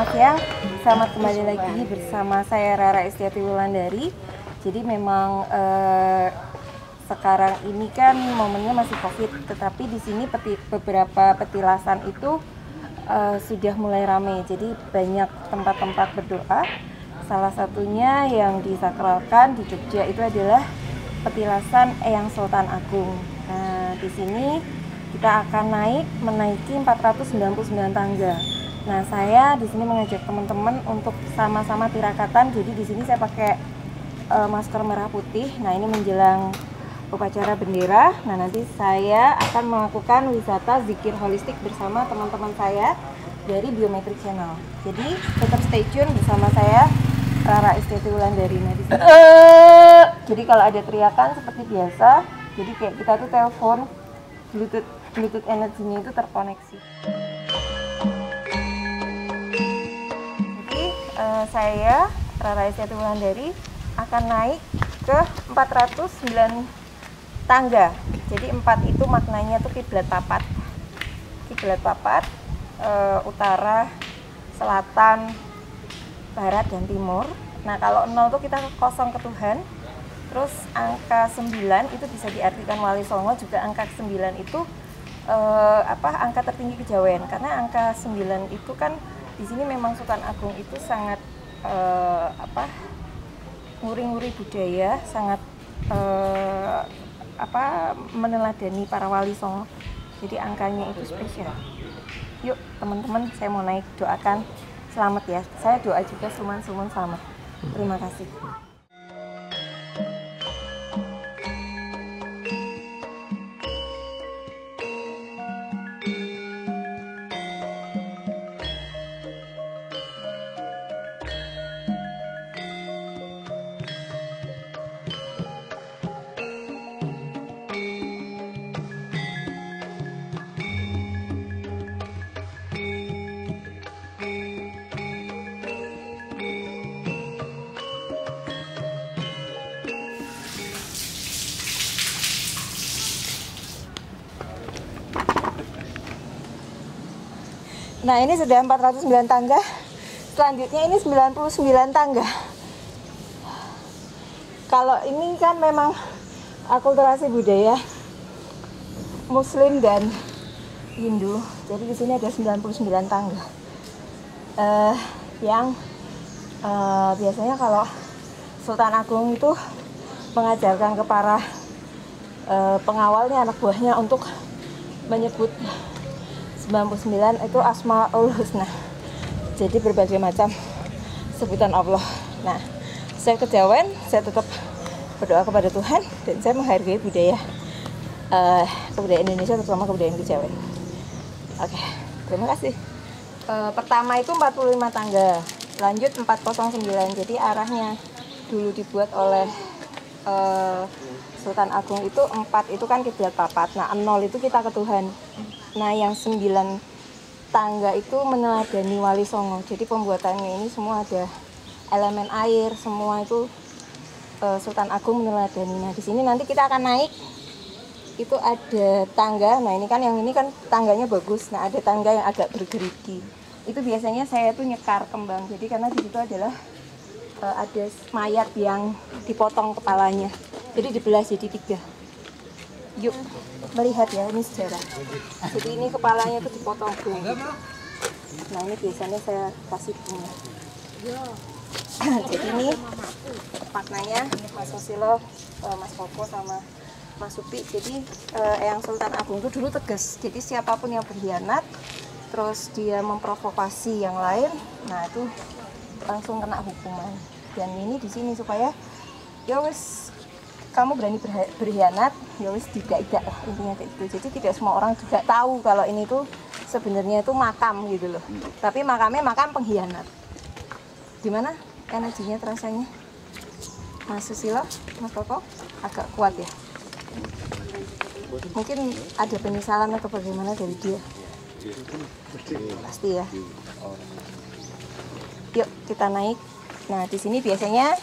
Selamat siang, selamat kembali lagi bersama saya Rara Estiati Wulandari. Jadi memang sekarang ini kan momennya masih COVID, tetapi di sini beberapa petilasan itu sudah mulai ramai. Jadi banyak tempat-tempat berdoa. Salah satunya yang disakralkan di Jogja itu adalah petilasan Eyang Sultan Agung. Nah, di sini kita akan menaiki 499 tangga. Nah, saya di sini mengajak teman-teman untuk sama-sama tirakatan. Jadi di sini saya pakai masker merah putih. Nah, ini menjelang upacara bendera. Nah, nanti saya akan melakukan wisata zikir holistik bersama teman-teman saya dari Biometric Channel. Jadi tetap stay tune bersama saya Rara Estiati Wulandari. Nah, di sini. Jadi kalau ada teriakan seperti biasa, jadi kayak kita tuh telepon, Bluetooth energinya itu terkoneksi. Saya Rara Estiati Wulandari akan naik ke 409 tangga. Jadi 4 itu maknanya tuh kiblat papat. Kiblat papat, utara, selatan, barat, dan timur. Nah, kalau 0 tuh kita kosong ke Tuhan. Terus angka 9 itu bisa diartikan Wali Songo, juga angka 9 itu angka tertinggi kejawen. Karena angka 9 itu kan di sini memang Sultan Agung itu sangat nguri-nguri budaya, sangat meneladani para Wali Songo. Jadi angkanya itu spesial. Yuk teman-teman, saya mau naik, doakan selamat ya. Saya doa juga suman-suman selamat. Terima kasih. Nah, ini sudah 409 tangga. Selanjutnya ini 99 tangga. Kalau ini kan memang akulturasi budaya Muslim dan Hindu. Jadi di sini ada 99 tangga. Biasanya kalau Sultan Agung itu mengajarkan ke para pengawalnya, anak buahnya, untuk menyebut 99 itu Asmaul Husna. Jadi berbagai macam sebutan Allah. Nah, saya kejawen, saya tetap berdoa kepada Tuhan, dan saya menghargai budaya kebudayaan Indonesia, terutama kebudayaan kejawen. Oke, terima kasih. Pertama itu 45 tangga, lanjut 409. Jadi arahnya dulu dibuat oleh Sultan Agung itu 4 itu kan kiblat papat. Nah, 0 itu kita ke Tuhan. Nah, yang 9 tangga itu meneladani Wali Songo. Jadi pembuatannya ini semua ada elemen air, semua itu Sultan Agung meneladani. Nah, di sini nanti kita akan naik. Itu ada tangga. Nah, ini kan yang ini kan tangganya bagus. Nah, ada tangga yang agak bergerigi. Itu biasanya saya tuh nyekar kembang. Jadi karena di situ adalah ada mayat yang dipotong kepalanya. Jadi dibelah jadi 3. Yuk melihat ya, ini sejarah. Jadi ini kepalanya tuh dipotong bunga. Nah, ini biasanya saya kasih bunga. Jadi ini maknanya Mas Susilo, Mas Popo, sama Mas Supi. Jadi Eyang Sultan Agung itu dulu tegas. Jadi siapapun yang berkhianat, terus dia memprovokasi yang lain, nah itu langsung kena hukuman. Dan ini di sini supaya ya wis, kamu berani berkhianat, ya wis tidak lah, intinya kayak gitu. Jadi tidak semua orang juga tahu kalau ini tuh sebenarnya itu makam gitu loh. Tapi makamnya makam pengkhianat. Gimana energinya terasanya? Mas Susilo, Mas Koko, agak kuat ya? Mungkin ada penyesalan atau bagaimana dari dia? Pasti ya. Yuk kita naik. Nah, di sini biasanya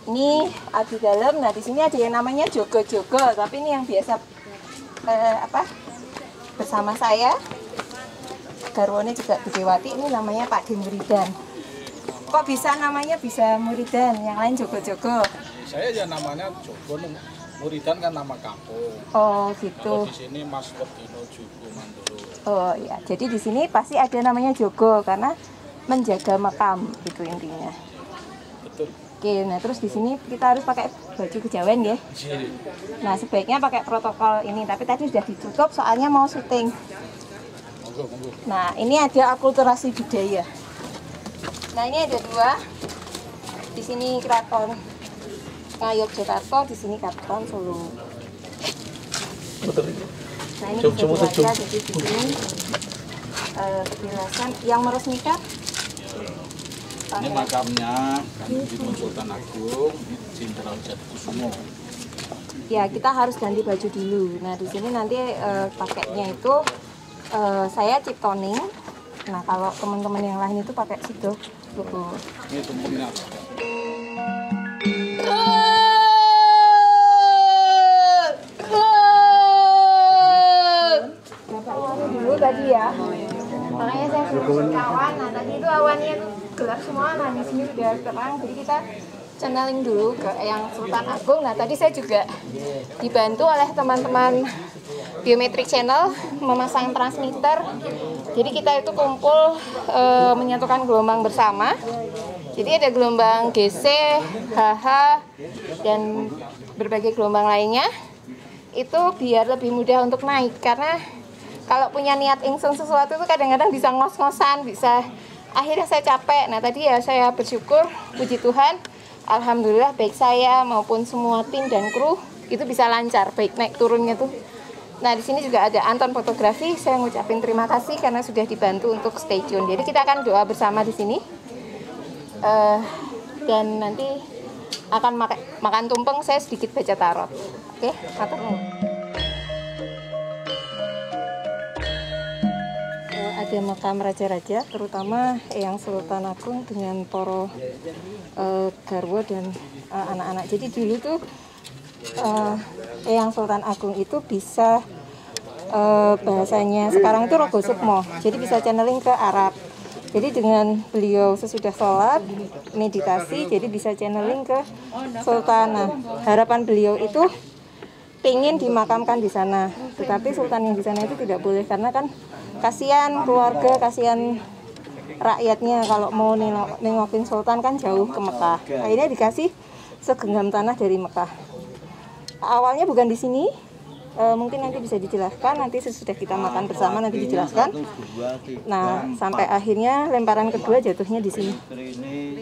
ini di dalam. Nah, di sini ada yang namanya jogo-jogo, tapi ini yang biasa bersama saya. garwane juga Budewati, ini namanya Pak D Muridan. Kok bisa namanya bisa Muridan, yang lain Jogo-Jogo? Saya ya namanya Jogo, Muridan kan nama kampung. Oh gitu. Di sini Mas Werdino Jogo Mandoro. Oh ya, jadi di sini pasti ada namanya Jogo karena menjaga makam itu intinya. Betul. Oke, nah terus di sini kita harus pakai baju kejawen ya. Nah sebaiknya pakai protokol ini, tapi tadi sudah ditutup soalnya mau syuting. Monggo, monggo. Nah ini ada akulturasi budaya. Nah ini ada dua. Di sini Keraton Ngayogyakarta, di sini Keraton Solo. Nah ini bisa dibaca di sini penjelasan yang meresmikan. ini makamnya Kanjeng Sultan Agung Jenderal Jatikusumo. Ya kita harus ganti baju dulu. Nah di sini nanti pakainya itu saya Ciptoning. Nah kalau teman-teman yang lain itu pakai sido. Ini tumpengnya. Dulu tadi ya. Makanya saya suruh kawan. Nah tadi itu awannya tuh gelap semua. Nah di sini udah terang. Jadi kita channeling dulu ke yang Sultan Agung. Nah tadi saya juga dibantu oleh teman-teman Biometrik Channel memasang transmitter. Jadi kita itu kumpul menyatukan gelombang bersama. Jadi ada gelombang GC, HH, dan berbagai gelombang lainnya. Itu biar lebih mudah untuk naik. Karena kalau punya niat ingsun sesuatu itu kadang-kadang bisa ngos-ngosan, bisa akhirnya saya capek. Nah tadi ya saya bersyukur, puji Tuhan, alhamdulillah baik saya maupun semua tim dan kru itu bisa lancar, baik naik turunnya tuh. Nah di sini juga ada Anton Fotografi, saya ngucapin terima kasih karena sudah dibantu untuk stay tune. Jadi kita akan doa bersama di sini, dan nanti akan makan tumpeng, saya sedikit baca tarot. Oke, matur nuwun. Ada makam raja-raja, terutama Eyang Sultan Agung dengan para garwa dan anak-anak. Jadi dulu tuh Eyang Sultan Agung itu bisa bahasanya sekarang itu Rogo Sukmo, jadi bisa channeling ke Arab. Jadi dengan beliau sesudah sholat, meditasi, jadi bisa channeling ke Sultanah. Harapan beliau itu ingin dimakamkan di sana, tetapi Sultan yang di sana itu tidak boleh karena kan kasihan keluarga, kasihan rakyatnya kalau mau nengokin Sultan kan jauh ke Mekah. Akhirnya dikasih segenggam tanah dari Mekah. Awalnya bukan di sini, mungkin nanti bisa dijelaskan, nanti sesudah kita makan bersama nanti dijelaskan. Nah sampai akhirnya lemparan kedua jatuhnya di sini.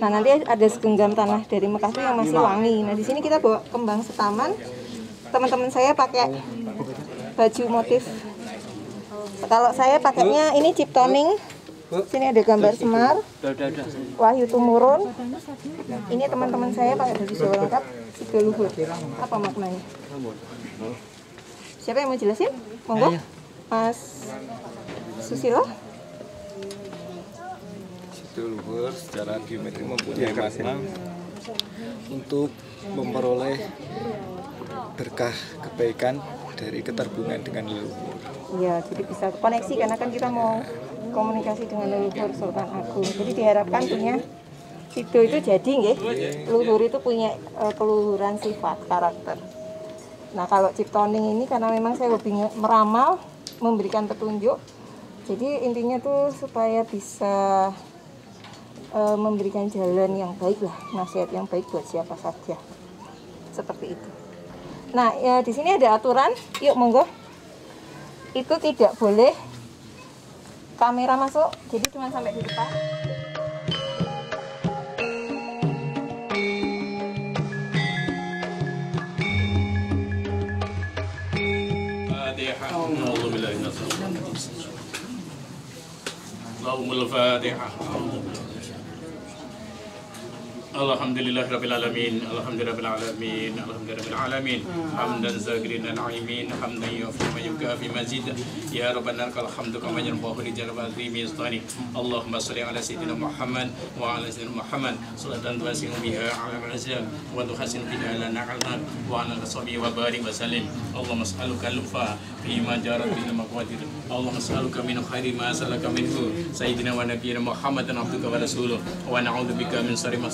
Nah nanti ada segenggam tanah dari Mekah itu yang masih wangi. Nah di sini kita bawa kembang setaman. Teman-teman saya pakai baju motif. Kalau saya pakainya ini Ciptoning. Sini ada gambar Semar, Wahyu Tumurun. Ini teman-teman saya pakai baju Jawa lengkap, Sido Luhur. Apa maknanya? Siapa yang mau jelasin? Monggo, Mas Susilo. Sido Luhur secara geometri mempunyai makna untuk memperoleh berkah kebaikan dari keterhubungan dengan leluhur. Iya, jadi bisa koneksi karena kan kita mau komunikasi dengan leluhur Sultan Agung. Jadi diharapkan punya Sido itu jadi nggih. Leluhur itu punya keluhuran sifat, karakter. Nah, kalau Ciptoning ini karena memang saya lebih meramal, memberikan petunjuk. Jadi intinya tuh supaya bisa memberikan jalan yang baik lah, nasihat yang baik buat siapa saja. Seperti itu. Nah, ya di sini ada aturan. Yuk monggo. Itu tidak boleh kamera masuk, jadi cuma sampai di depan. Alhamdulillahirabbil alamin, alhamdulillahirabbil alamin, alhamdulillahirabbil alamin. Hamdan zakirin na'imin, hamdan yufi ma yukafi mazid. Ya rabbana lakal hamdu kama yanbaghi li jalali azimi sultani. Allahumma shalli ala sayyidina Muhammad wa ala sayyidina Muhammad salatan tuwasi'u biha ala al-azab wa tuhassin biha lana al-qalb wa ala al-sabi wa barik wa sallim. Allahumma as'aluka al-lufa fi ma jarat bil maqadir. Allahumma as'aluka min khairi ma salaka minhu sayyidina wa nabiyyina Muhammadan abduka wa rasuluh wa na'udzubika min syarri ma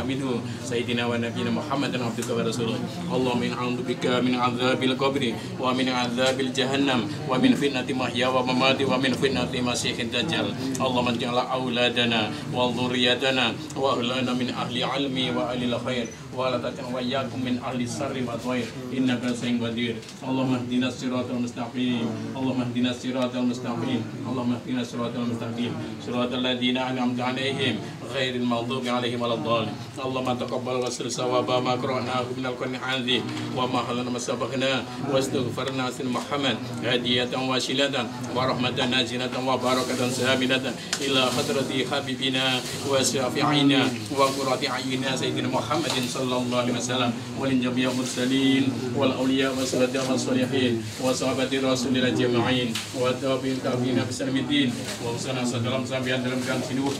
minhu sayyidina wa nabiyina Muhammadan abduka wa rasuluh. Allahumma in'a'udzu bika min 'adzabil qabri wa min 'adzabil jahannam wa min fitnati mahya wa mamati wa min fitnati masiihid dajjal. Allahumma ij'al auladana wa dhurriyyatana wa ahlana min ahli ilmi wa ahli khair wa la taj'al wa iyyakum min ahli sarri wa dhair innaka sami'un qadir. Allahumma ihdinas siratal mustaqim. Allahumma ihdinas siratal mustaqim. Allahumma ihdinas siratal mustaqim. Siratal ladzina an'amta 'alaihim ghairil maghdubi 'alaihim waladdallin. Allahumma taqabbal wasil sawaba ma qara'nahu minal qur'anil azim wa ma halana masabakhna wastaghfirna sin Muhammad hadiyatan wasilatan wa rahmatan nazilatan wa barakatan saminatan ila hadrati habibina wa syafi'ina wa qurrati a'yunina sayyidina Muhammadin sallallahu alaihi wasallam wal jami'il mursalin wal awliya wa sallallahu salihin wa sahabati rasulillah jama'in wa tabi'in tabi'ina bisamiddin wa sallallahu salam sambian dalam kan sinuh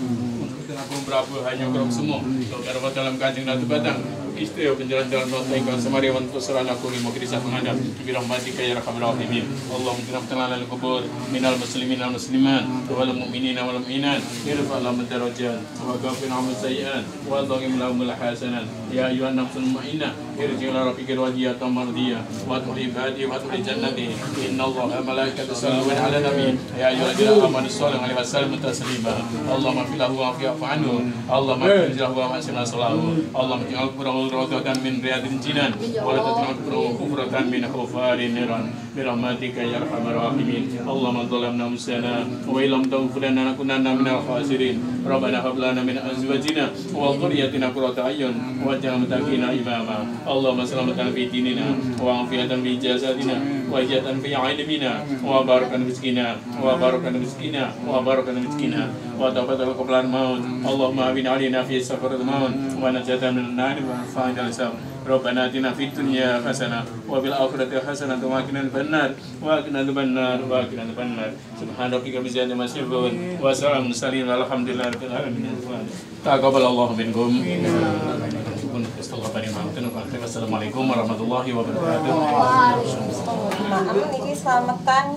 Agung Prabu hanya kerong semua kalau dalam kanjeng Ratu Batang istri penjalan-jalan notaikan semari untuk serana kuri mau kisah menghadap birahmati kaya rahmat rahimin. Allahumma tinam lil kubur minal muslimin wal muslimat wal mu'minin wal mu'minat irfa' lahum darajat wa ghafir 'anhum sayyi'at wa dhim lahum al hasanat. Ya ayyuhan nafsul mu'minah irji' ila rabbika radiyatan mardiyah wa tuhli ibadi wa tuhli jannati innallaha malaikatahu yusalluna 'alan nabi ya ayyuhalladzina amanu shallu 'alaihi wa sallimu taslima. Allahumma fil lahu wa fi'fu anhu Allahumma fil wa ma'sina salahu Allahumma ij'al qur'an rawdatan min riyadil jinan wa la taj'al kufratan min khufarin niran birahmatika ya arhamar rahimin. Allahumma zalamna musana wa illam taghfir lana lanakunanna minal khasirin. Rabbana hab lana min azwajina wa dhurriyyatina qurrata a'yun waj'alna muttaqina imama. Allahumma salamatan fi dinina wa afiyatan fi jasadina wa ijatan fi ilmina wa barakan rizqina wa barakan rizqina wa barakan rizqina wa tawbatan qabla al-maut. Allahumma abin alina fi safarat maut wa najatan min an-nar wa fa'al sam. Rabbana atina fid dunya hasanah wa fil akhirati hasanah wa qina adzabannar wa qina adzabannar wa qina adzabannar. Subhana rabbika rabbil izzati amma yasifun wa salamun alal alhamdulillahi rabbil alamin. Taqabbalallahu minkum. Assalamualaikum warahmatullahi wabarakatuh. Amun iki slametan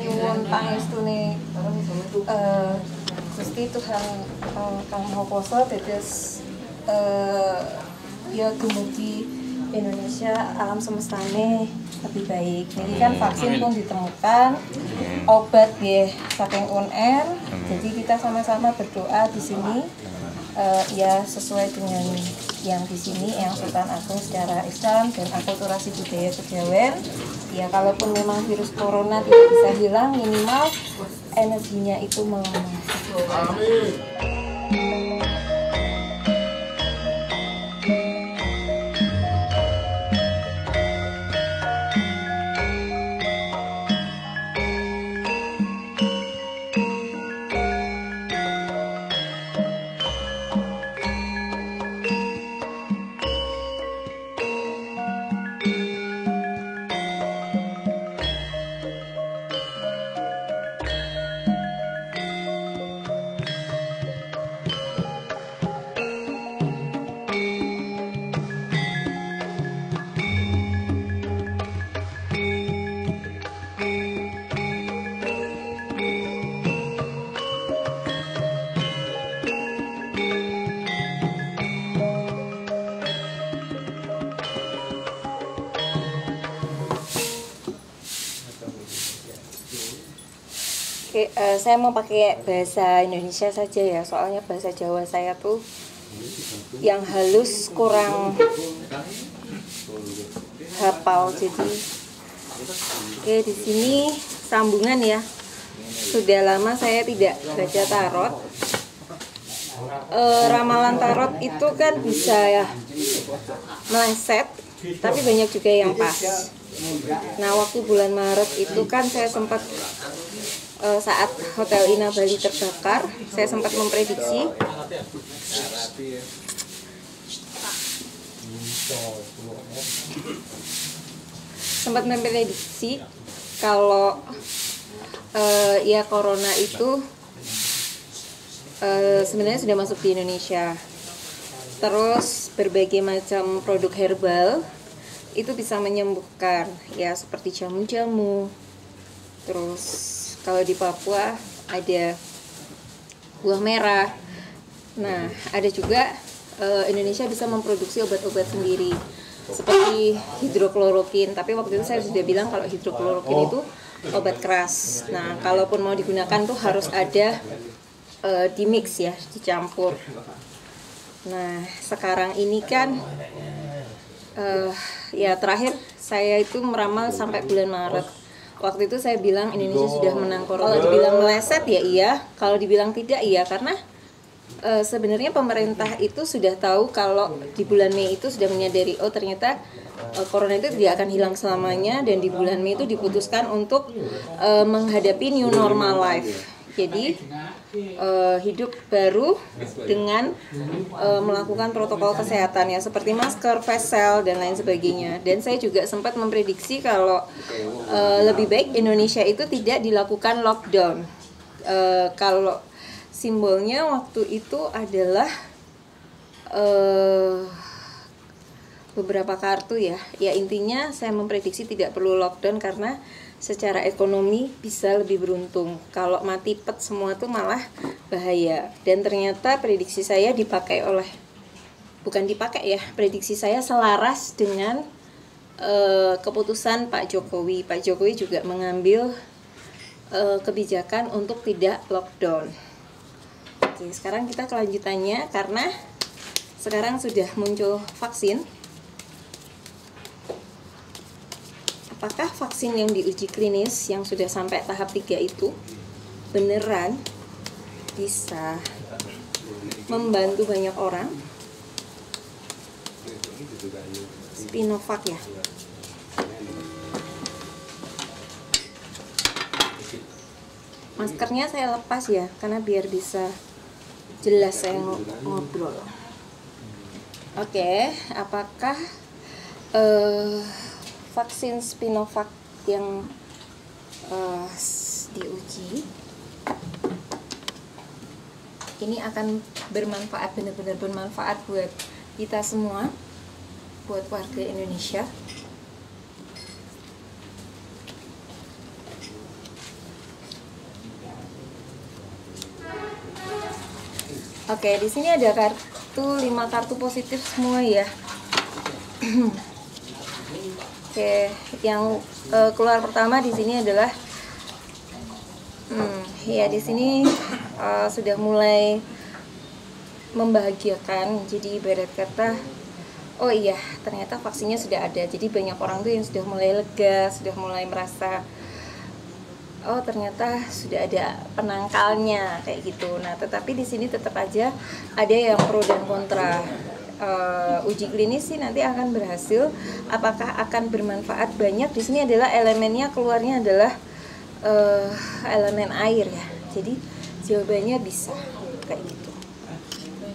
nyuwun pangestune Gusti Tuhan Kang Maha Kuwasa dados ya dumugi Indonesia alam semestane lebih baik. Jadi kan vaksin pun ditemukan, obat ya saking UNR. Jadi kita sama-sama berdoa di sini ya sesuai dengan yang di sini yang Sultan Agung secara Islam dan akulturasi budaya kejawen. Ya kalaupun memang virus corona tidak bisa hilang, minimal energinya itu melemah. Amin. Oke, saya mau pakai bahasa Indonesia saja ya, soalnya bahasa Jawa saya tuh yang halus kurang hafal. Jadi oke, di sini sambungan ya. Sudah lama saya tidak baca tarot. Ramalan tarot itu kan bisa ya meleset, tapi banyak juga yang pas. Nah, waktu bulan Maret itu kan saya sempat saat Hotel Ina Bali terbakar, saya sempat memprediksi sempat memprediksi kalau ya corona itu sebenarnya sudah masuk di Indonesia. Terus berbagai macam produk herbal itu bisa menyembuhkan, ya seperti jamu-jamu. Terus kalau di Papua ada buah merah. Nah, ada juga Indonesia bisa memproduksi obat-obat sendiri seperti hidroklorokin. Tapi waktu itu saya sudah bilang kalau hidroklorokin itu obat keras. Nah, kalaupun mau digunakan tuh harus ada dimix ya, dicampur. Nah, sekarang ini kan ya terakhir saya itu meramal sampai bulan Maret. Waktu itu saya bilang Indonesia sudah menang corona. Kalau dibilang meleset ya iya, kalau dibilang tidak iya, karena sebenarnya pemerintah itu sudah tahu kalau di bulan Mei itu sudah menyadari oh ternyata corona itu tidak akan hilang selamanya, dan di bulan Mei itu diputuskan untuk menghadapi new normal life. Jadi hidup baru dengan melakukan protokol kesehatan ya seperti masker, face shield dan lain sebagainya. Dan saya juga sempat memprediksi kalau lebih baik Indonesia itu tidak dilakukan lockdown. Kalau simbolnya waktu itu adalah beberapa kartu ya. Ya intinya saya memprediksi tidak perlu lockdown karena secara ekonomi bisa lebih beruntung. Kalau mati pet semua tuh malah bahaya. Dan ternyata prediksi saya prediksi saya selaras dengan keputusan Pak Jokowi. Pak Jokowi juga mengambil kebijakan untuk tidak lockdown. Oke, sekarang kita kelanjutannya karena sekarang sudah muncul vaksin. Apakah vaksin yang diuji klinis yang sudah sampai tahap 3 itu beneran bisa membantu banyak orang? Sinovac ya. Maskernya saya lepas ya, karena biar bisa jelas saya ngobrol. Oke, apakah vaksin Sinovac yang diuji ini akan bermanfaat, benar-benar bermanfaat buat kita semua, buat warga Indonesia? Oke, di sini ada 5 kartu positif semua ya. Oke, yang keluar pertama di sini adalah ya di sini sudah mulai membahagiakan. Jadi ibarat kata oh iya, ternyata vaksinnya sudah ada. Jadi banyak orang tuh yang sudah mulai lega, sudah mulai merasa oh ternyata sudah ada penangkalnya kayak gitu. Nah, tetapi di sini tetap aja ada yang pro dan kontra. Uji klinis sih nanti akan berhasil. Apakah akan bermanfaat banyak? Di sini adalah elemennya, keluarnya adalah elemen air ya. Jadi jawabannya bisa kayak gitu.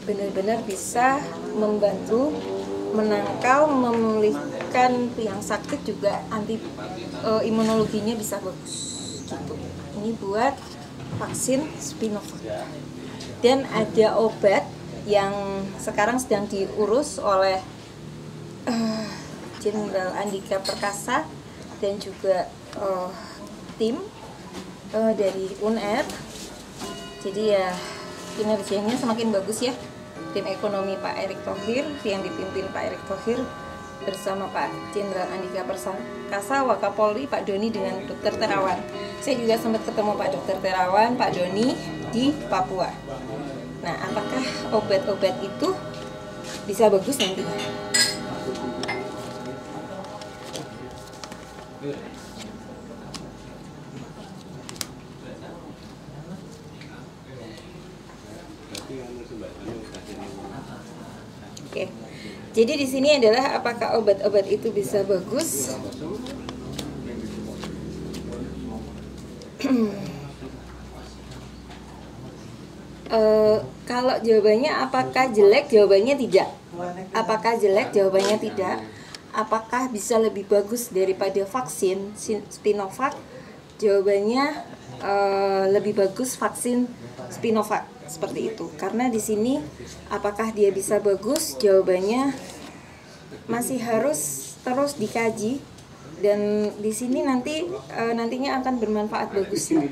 Benar-benar bisa membantu menangkal, memulihkan yang sakit, juga anti imunologinya bisa bagus gitu. Ini buat vaksin Sinovac. Dan ada obat yang sekarang sedang diurus oleh Jenderal Andika Perkasa dan juga tim dari UNER. Jadi ya kinerjanya semakin bagus ya. Tim ekonomi Pak Erick Thohir yang dipimpin Pak Erick Thohir bersama Pak Jenderal Andika Perkasa, Wakapolri Pak Doni dengan Dr. Terawan. Saya juga sempat ketemu Pak Dr. Terawan, Pak Doni di Papua. Nah, apakah obat-obat itu bisa bagus nantinya? Oke. Jadi di sini adalah apakah obat-obat itu bisa bagus? Kalau jawabannya apakah jelek, jawabannya tidak. Apakah jelek, jawabannya tidak. Apakah bisa lebih bagus daripada vaksin Sinovac? Jawabannya lebih bagus vaksin Sinovac, seperti itu. Karena di sini apakah dia bisa bagus? Jawabannya masih harus terus dikaji, dan di sini nantinya akan bermanfaat bagus ya,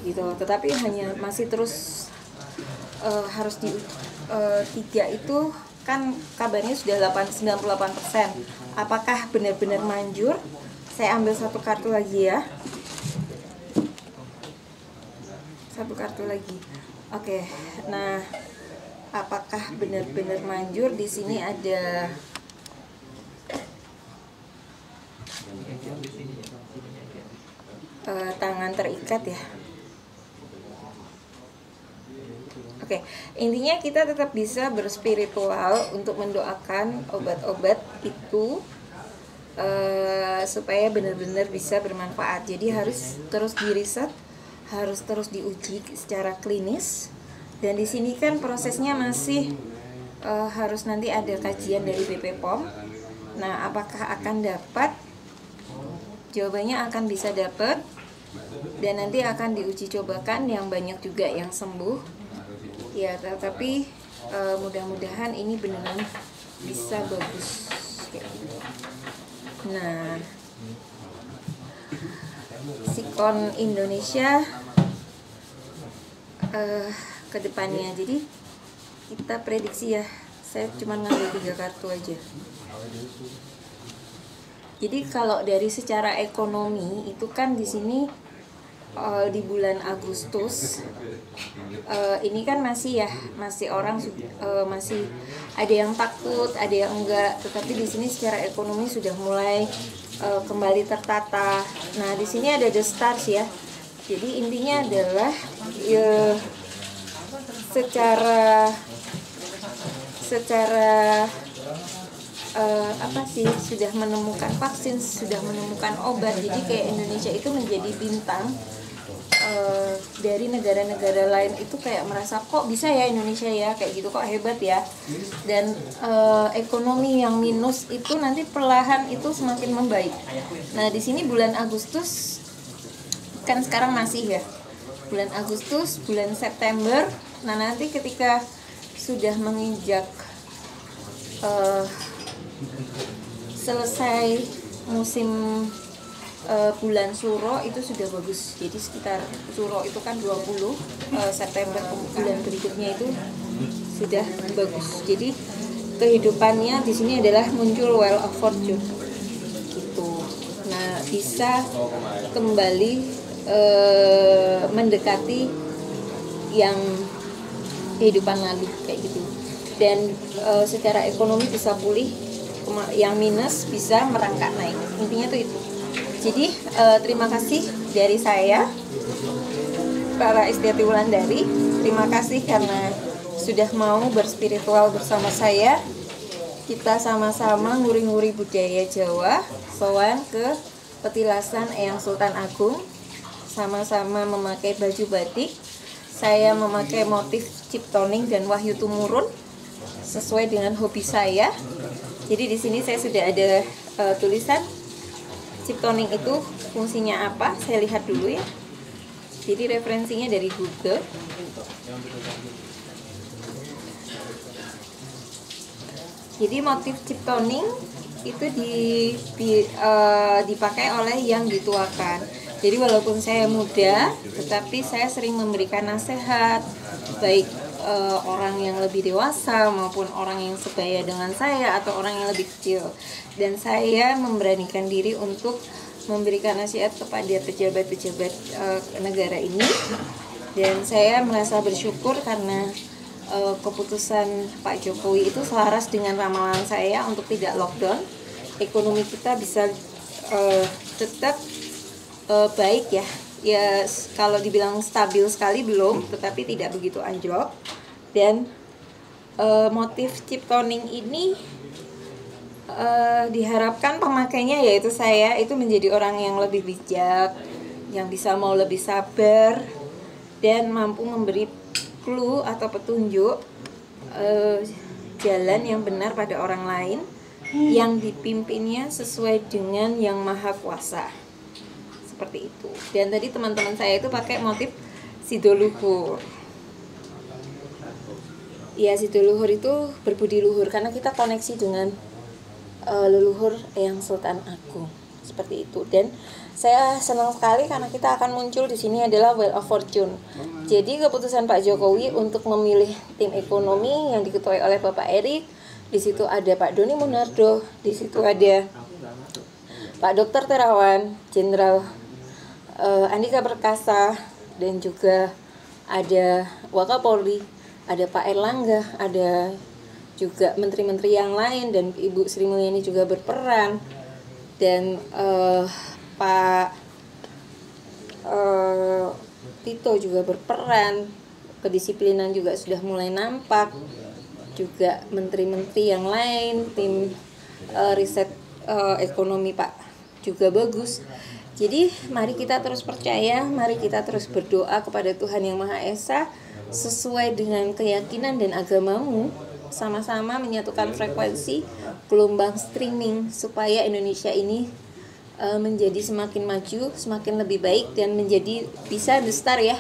gitu. Tetapi hanya masih terus harus di 3 itu kan kabarnya sudah 98%. Apakah benar-benar manjur? Saya ambil satu kartu lagi ya. Satu kartu lagi. Oke. Nah, apakah benar-benar manjur? Di sini ada tangan terikat ya. Oke, intinya kita tetap bisa berspiritual untuk mendoakan obat-obat itu supaya benar-benar bisa bermanfaat. Jadi harus terus diriset, harus terus diuji secara klinis. Dan di sini kan prosesnya masih harus nanti ada kajian dari BP POM. Nah, apakah akan dapat? Jawabannya akan bisa dapat, dan nanti akan diuji cobakan, yang banyak juga yang sembuh. Ya, tetapi mudah-mudahan ini beneran bisa bagus. Nah, Sikon Indonesia ke depannya. Jadi kita prediksi ya. Saya cuma ngambil 3 kartu aja. Jadi kalau dari secara ekonomi itu kan di sini di bulan Agustus ini kan masih orang masih ada yang takut, ada yang enggak, tetapi di sini secara ekonomi sudah mulai kembali tertata. Nah, di sini ada the stars ya. Jadi intinya adalah secara sudah menemukan vaksin, sudah menemukan obat. Jadi kayak Indonesia itu menjadi bintang dari negara-negara lain itu kayak merasa kok bisa ya Indonesia ya kayak gitu, kok hebat ya. Dan ekonomi yang minus itu nanti perlahan itu semakin membaik. Nah, di sini bulan Agustus kan sekarang masih ya, bulan Agustus, bulan September. Nah, nanti ketika sudah menginjak selesai musim bulan Suro itu sudah bagus. Jadi sekitar Suro itu kan 20 September bulan berikutnya itu sudah bagus. Jadi kehidupannya di sini adalah muncul well of fortune gitu. Nah, bisa kembali mendekati yang kehidupan lalu kayak gitu. Dan secara ekonomi bisa pulih, yang minus bisa merangkak naik. Intinya tuh itu. Jadi terima kasih dari saya, para Istiati Wulandari. Terima kasih karena sudah mau berspiritual bersama saya. Kita sama-sama nguri-nguri budaya Jawa, sowan ke petilasan Eyang Sultan Agung, sama-sama memakai baju batik. Saya memakai motif Ciptoning dan Wahyu Tumurun sesuai dengan hobi saya. Jadi di sini saya sudah ada tulisan Ciptoning itu fungsinya apa? Saya lihat dulu ya. Jadi referensinya dari Google. Jadi motif Ciptoning itu dipakai oleh yang dituakan. Jadi walaupun saya muda, tetapi saya sering memberikan nasihat, baik orang yang lebih dewasa maupun orang yang sebaya dengan saya atau orang yang lebih kecil. Dan saya memberanikan diri untuk memberikan nasihat kepada pejabat-pejabat negara ini. Dan saya merasa bersyukur karena keputusan Pak Jokowi itu selaras dengan ramalan saya untuk tidak lockdown. Ekonomi kita bisa tetap baik ya. Ya kalau dibilang stabil sekali belum, tetapi tidak begitu anjlok. Dan motif Ciptoning ini diharapkan pemakainya yaitu saya itu menjadi orang yang lebih bijak, yang bisa mau lebih sabar dan mampu memberi clue atau petunjuk jalan yang benar pada orang lain yang dipimpinnya sesuai dengan Yang Maha Kuasa. Seperti itu. Dan tadi teman-teman saya itu pakai motif sidoluhur. Ya, sidoluhur itu berbudi luhur karena kita koneksi dengan leluhur Eyang Sultan Agung. Seperti itu. Dan saya senang sekali karena kita akan muncul di sini adalah Wheel of Fortune. Jadi keputusan Pak Jokowi untuk memilih tim ekonomi yang diketuai oleh Bapak Erik, di situ ada Pak Doni Monardo, di situ ada Pak Dr. Terawan, Jenderal Andika Perkasa, dan juga ada Wakapolri, ada Pak Erlangga, ada juga menteri-menteri yang lain, dan Ibu Sri Mulyani juga berperan, dan Pak Tito juga berperan. Kedisiplinan juga sudah mulai nampak, juga menteri-menteri yang lain, tim riset ekonomi Pak juga bagus. Jadi mari kita terus percaya, mari kita terus berdoa kepada Tuhan Yang Maha Esa sesuai dengan keyakinan dan agamamu, sama-sama menyatukan frekuensi gelombang streaming supaya Indonesia ini menjadi semakin maju, semakin lebih baik, dan menjadi bisa besar ya.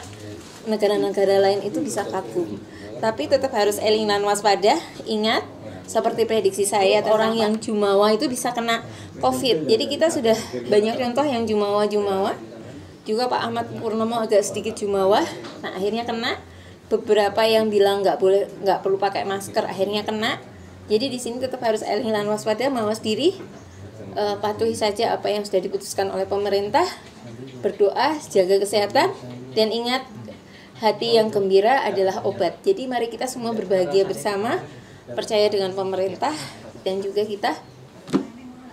Negara-negara lain itu bisa kagum. Tapi tetap harus eling dan waspada. Ingat, seperti prediksi saya, orang yang jumawa itu bisa kena COVID. Jadi kita sudah banyak contoh yang jumawa. Juga Pak Ahmad Purnomo agak sedikit jumawa. Nah, akhirnya kena. Beberapa yang bilang nggak perlu pakai masker, akhirnya kena. Jadi di sini tetap harus eling dan waspada, mawas diri. Patuhi saja apa yang sudah diputuskan oleh pemerintah. Berdoa, jaga kesehatan, dan ingat, hati yang gembira adalah obat. Jadi mari kita semua berbahagia bersama, percaya dengan pemerintah, dan juga kita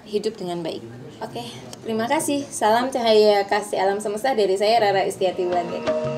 hidup dengan baik. Oke, terima kasih. Salam cahaya kasih alam semesta dari saya, Rara Istiati Wulandari.